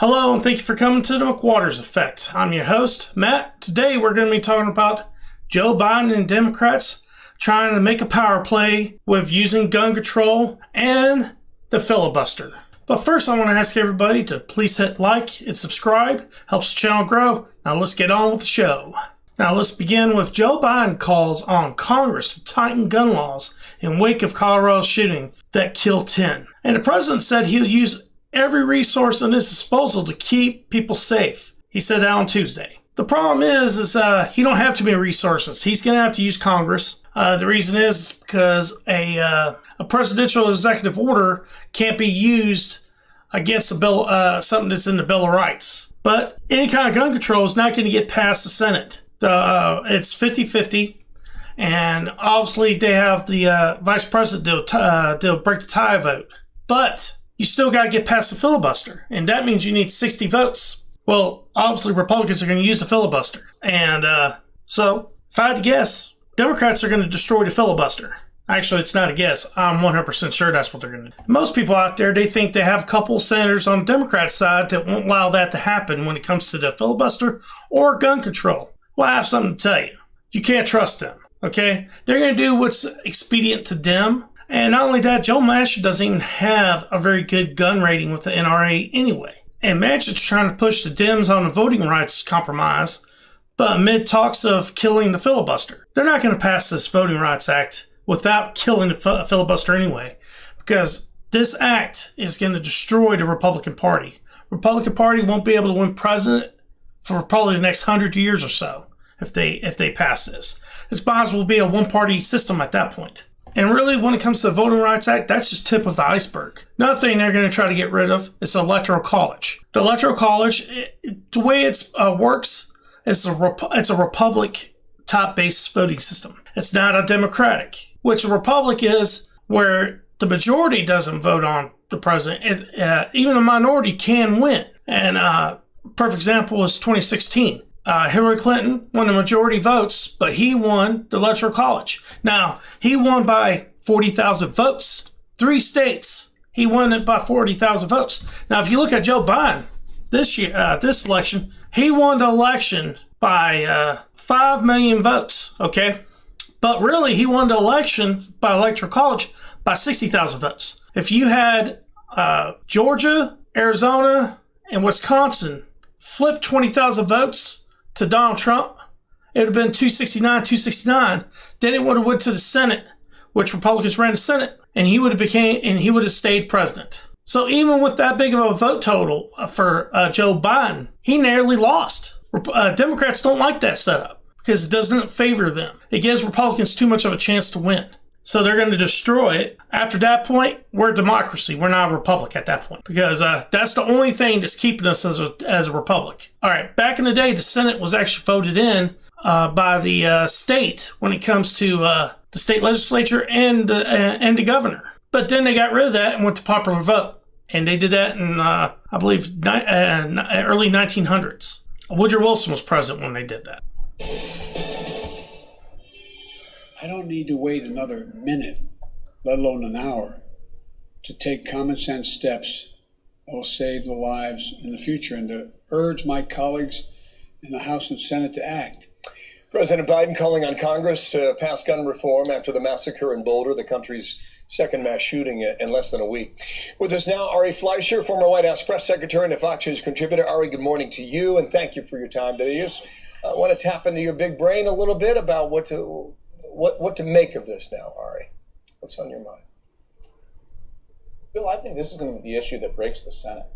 Hello, and thank you for coming to the McWaters Effect. I'm your host, Matt. Today we're going to be talking about Joe Biden and Democrats trying to make a power play with using gun control and the filibuster. But first, I want to ask everybody to please hit like and subscribe. Helps the channel grow. Now let's get on with the show. Now let's begin with Joe Biden calls on Congress to tighten gun laws in wake of Colorado's shooting that killed 10. And the president said he'll use every resource at his disposal to keep people safe. He said that on Tuesday. The problem is he don't have too many resources. He's going to have to use Congress. The reason is because a presidential executive order can't be used against a bill, something that's in the Bill of Rights. But any kind of gun control is not going to get past the Senate. It's 50-50. And obviously they have the vice president, they'll break the tie vote. But you still got to get past the filibuster, and that means you need 60 votes. Well, obviously Republicans are going to use the filibuster. And so, if I had to guess, Democrats are going to destroy the filibuster. Actually, it's not a guess. I'm 100% sure that's what they're going to do. Most people out there, they think they have a couple of senators on the Democrat side that won't allow that to happen when it comes to the filibuster or gun control. Well, I have something to tell you. You can't trust them, okay? They're going to do what's expedient to them. And not only that, Joe Manchin doesn't even have a very good gun rating with the NRA anyway. And Manchin's trying to push the Dems on the voting rights compromise, but amid talks of killing the filibuster. They're not going to pass this Voting Rights Act without killing the filibuster anyway, because this act is going to destroy the Republican Party. Republican Party won't be able to win president for probably the next 100 years or so if they pass this. It's possible to be a one-party system at that point. And really, when it comes to the Voting Rights Act, that's just tip of the iceberg. Another thing they're going to try to get rid of is the Electoral College. The Electoral College, the way it works, it's a Republic top-based voting system. It's not a Democratic, which a Republic is where the majority doesn't vote on the president. Even a minority can win. And perfect example is 2016. Hillary Clinton won the majority votes, but he won the Electoral College. Now, he won by 40,000 votes. 3 states, he won it by 40,000 votes. Now, if you look at Joe Biden this election, he won the election by 5 million votes, okay? But really, he won the election by Electoral College by 60,000 votes. If you had Georgia, Arizona, and Wisconsin flip 20,000 votes to Donald Trump, it would have been 269. Then it would have went to the Senate, which Republicans ran the Senate, and he would have stayed president. So even with that big of a vote total for Joe Biden, he narrowly lost. Democrats don't like that setup because it doesn't favor them. It gives Republicans too much of a chance to win. So they're going to destroy it. After that point, we're a democracy. We're not a republic at that point because that's the only thing that's keeping us as a republic. All right, back in the day, the Senate was actually voted in by the state when it comes to the state legislature and the governor. But then they got rid of that and went to popular vote. And they did that in, I believe, early 1900s. Woodrow Wilson was president when they did that. I don't need to wait another minute, let alone an hour, to take common sense steps that will save the lives in the future and to urge my colleagues in the House and Senate to act. President Biden calling on Congress to pass gun reform after the massacre in Boulder, the country's second mass shooting in less than a week. With us now, Ari Fleischer, former White House press secretary and a Fox News contributor. Ari, good morning to you, and thank you for your time today. I want to tap into your big brain a little bit about what to make of this now, Ari. What's on your mind? Bill, I think this is going to be the issue that breaks the Senate.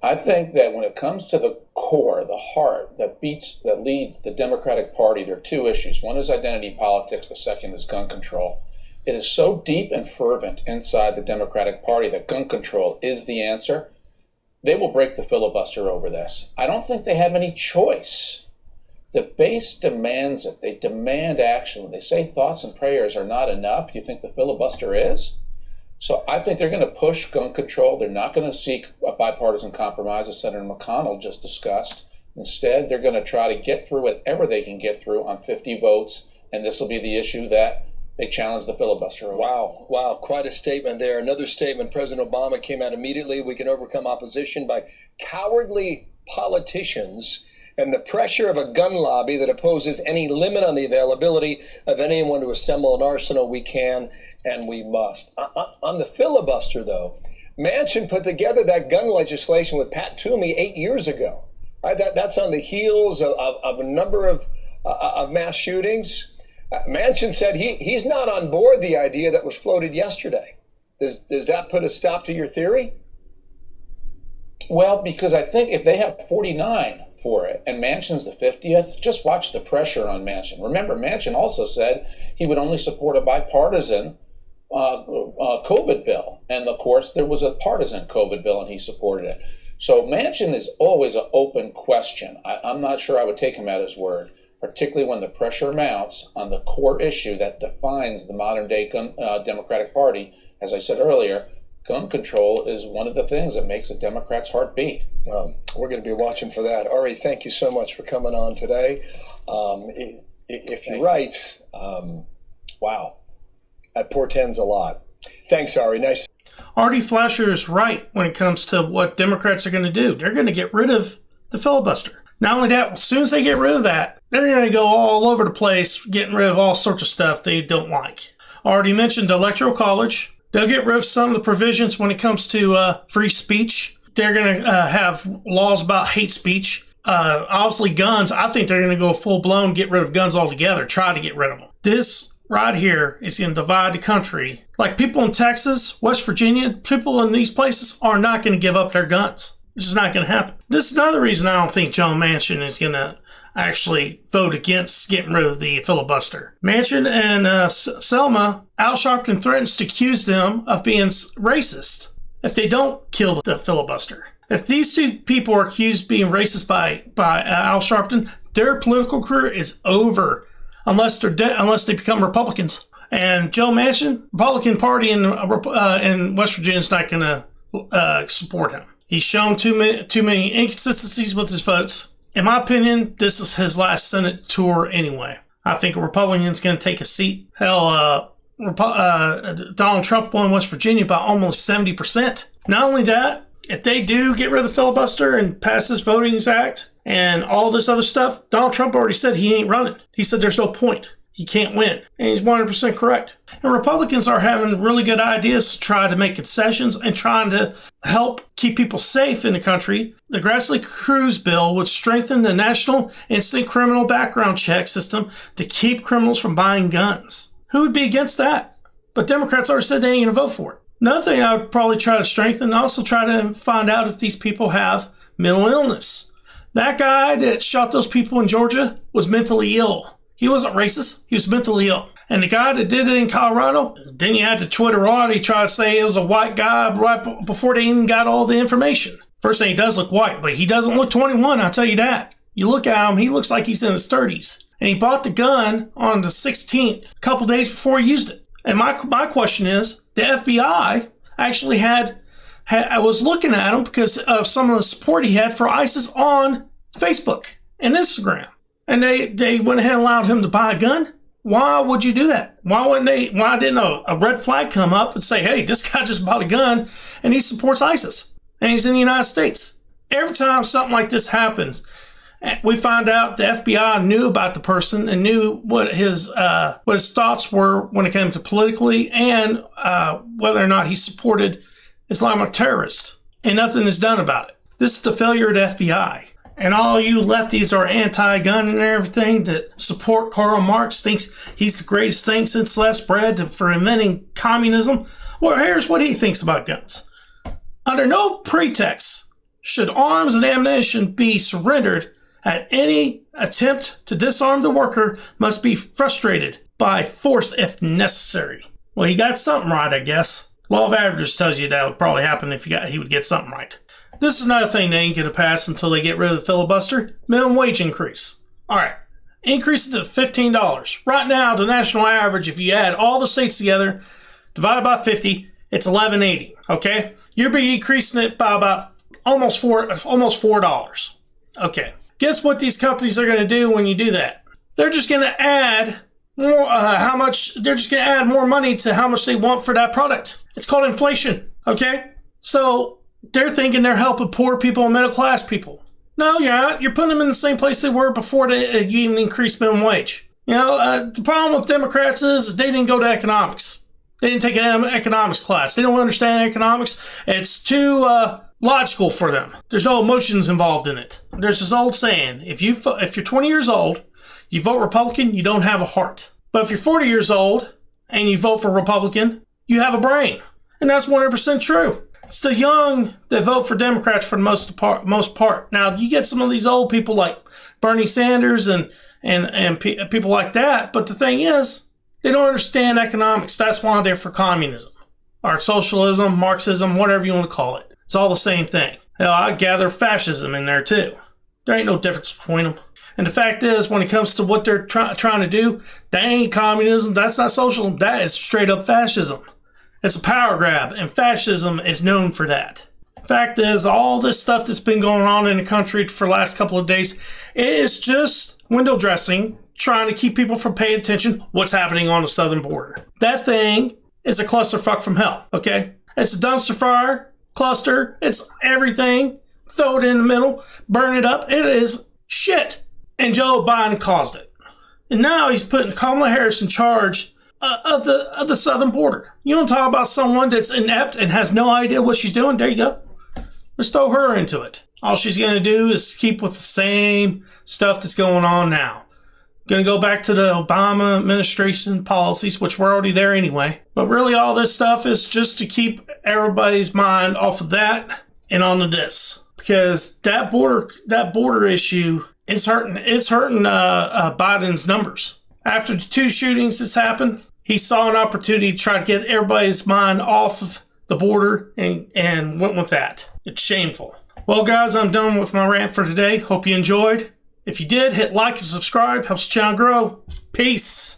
I think that when it comes to the core, the heart that leads the Democratic Party, there are 2 issues. One is identity politics. The second is gun control. It is so deep and fervent inside the Democratic Party that gun control is the answer. They will break the filibuster over this. I don't think they have any choice. The base demands it. They demand action. They say thoughts and prayers are not enough. You think the filibuster is? So I think they're going to push gun control. They're not going to seek a bipartisan compromise, as Senator McConnell just discussed. Instead, they're going to try to get through whatever they can get through on 50 votes, and this will be the issue that they challenged the filibuster. Wow, quite a statement there. Another statement, President Obama came out immediately. We can overcome opposition by cowardly politicians and the pressure of a gun lobby that opposes any limit on the availability of anyone to assemble an arsenal. We can and we must. On the filibuster, though, Manchin put together that gun legislation with Pat Toomey 8 years ago. Right? That's on the heels of a number of mass shootings. Manchin said he's not on board the idea that was floated yesterday. Does that put a stop to your theory? Well, because I think if they have 49 for it and Manchin's the 50th, just watch the pressure on Manchin. Remember, Manchin also said he would only support a bipartisan COVID bill. And of course, there was a partisan COVID bill and he supported it. So Manchin is always an open question. I'm not sure I would take him at his word, particularly when the pressure mounts on the core issue that defines the modern day Democratic Party. As I said earlier, gun control is one of the things that makes a Democrat's heart beat. Well, we're going to be watching for that. Ari, thank you so much for coming on today. If you're right, wow, that portends a lot. Thanks, Ari. Nice. Artie Fleischer is right when it comes to what Democrats are going to do. They're going to get rid of the filibuster. Not only that, as soon as they get rid of that, they're going to go all over the place, getting rid of all sorts of stuff they don't like. I already mentioned the Electoral College. They'll get rid of some of the provisions when it comes to free speech. They're going to have laws about hate speech. Obviously, guns. I think they're going to go full-blown, get rid of guns altogether, try to get rid of them. This right here is going to divide the country. Like people in Texas, West Virginia, people in these places are not going to give up their guns. It's just not going to happen. This is another reason I don't think Joe Manchin is going to actually vote against getting rid of the filibuster. Manchin and Selma, Al Sharpton threatens to accuse them of being racist if they don't kill the filibuster. If these two people are accused of being racist by Al Sharpton, their political career is over unless they become Republicans. And Joe Manchin, Republican Party in West Virginia is not going to support him. He's shown too many inconsistencies with his votes. In my opinion, this is his last Senate tour anyway. I think a Republican's going to take a seat. Hell, Donald Trump won West Virginia by almost 70%. Not only that, if they do get rid of the filibuster and pass this Voting Act and all this other stuff, Donald Trump already said he ain't running. He said there's no point. He can't win. And he's 100% correct. And Republicans are having really good ideas to try to make concessions and trying to help keep people safe in the country. The Grassley-Cruz bill would strengthen the national instant criminal background check system to keep criminals from buying guns. Who would be against that? But Democrats already said they ain't going to vote for it. Another thing I would probably try to strengthen, also try to find out if these people have mental illness. That guy that shot those people in Georgia was mentally ill. He wasn't racist. He was mentally ill. And the guy that did it in Colorado, then you had to Twitter on. He tried to say it was a white guy right before they even got all the information. First thing, he does look white, but he doesn't look 21, I'll tell you that. You look at him, he looks like he's in his 30s. And he bought the gun on the 16th, a couple days before he used it. And my question is, the FBI actually I was looking at him because of some of the support he had for ISIS on Facebook and Instagram. And they went ahead and allowed him to buy a gun. Why would you do that? Why didn't a red flag come up and say, hey, this guy just bought a gun and he supports ISIS and he's in the United States? Every time something like this happens, we find out the FBI knew about the person and knew what his thoughts were when it came to politically and whether or not he supported Islamic terrorists. And nothing is done about it. This is the failure of the FBI. And all you lefties are anti-gun and everything that support Karl Marx, thinks he's the greatest thing since sliced bread for inventing communism. Well, here's what he thinks about guns. Under no pretext should arms and ammunition be surrendered, at any attempt to disarm the worker must be frustrated by force if necessary. Well, he got something right, I guess. Law of averages tells you that would probably happen if he would get something right. This is another thing they ain't going to pass until they get rid of the filibuster. Minimum wage increase. All right. Increase it to $15. Right now, the national average, if you add all the states together, divided by 50, it's $11.80. Okay? You'll be increasing it by about almost $4. Okay. Guess what these companies are going to do when you do that? They're just going to add more, how much they're just going to add more money to how much they want for that product. It's called inflation. Okay, so they're thinking they're helping poor people and middle class people. No, you're not. You're putting them in the same place they were before you even increased minimum wage. The problem with Democrats is they didn't go to economics. They didn't take an economics class. They don't understand economics. It's too logical for them. There's no emotions involved in it. There's this old saying, if you're 20 years old, you vote Republican, you don't have a heart. But if you're 40 years old and you vote for Republican, you have a brain. And that's 100% true. It's the young that vote for Democrats for the most part. Now, you get some of these old people like Bernie Sanders and people like that. But the thing is, they don't understand economics. That's why they're for communism or socialism, Marxism, whatever you want to call it. It's all the same thing. Hell, I gather fascism in there too. There ain't no difference between them. And the fact is, when it comes to what they're trying to do, that ain't communism. That's not socialism. That is straight up fascism. It's a power grab, and fascism is known for that. Fact is, all this stuff that's been going on in the country for the last couple of days is just window dressing, trying to keep people from paying attention what's happening on the southern border. That thing is a clusterfuck from hell, okay? It's a dumpster fire, cluster, it's everything. Throw it in the middle, burn it up. It is shit. And Joe Biden caused it. And now he's putting Kamala Harris in charge of the southern border. You don't talk about someone that's inept and has no idea what she's doing. There you go. Let's throw her into it. All she's going to do is keep with the same stuff that's going on now. Going to go back to the Obama administration policies, which were already there anyway. But really all this stuff is just to keep everybody's mind off of that and onto this. Because that border issue is hurting Biden's numbers. After the 2 shootings that's happened, he saw an opportunity to try to get everybody's mind off of the border and went with that. It's shameful. Well, guys, I'm done with my rant for today. Hope you enjoyed. If you did, hit like and subscribe. Helps the channel grow. Peace.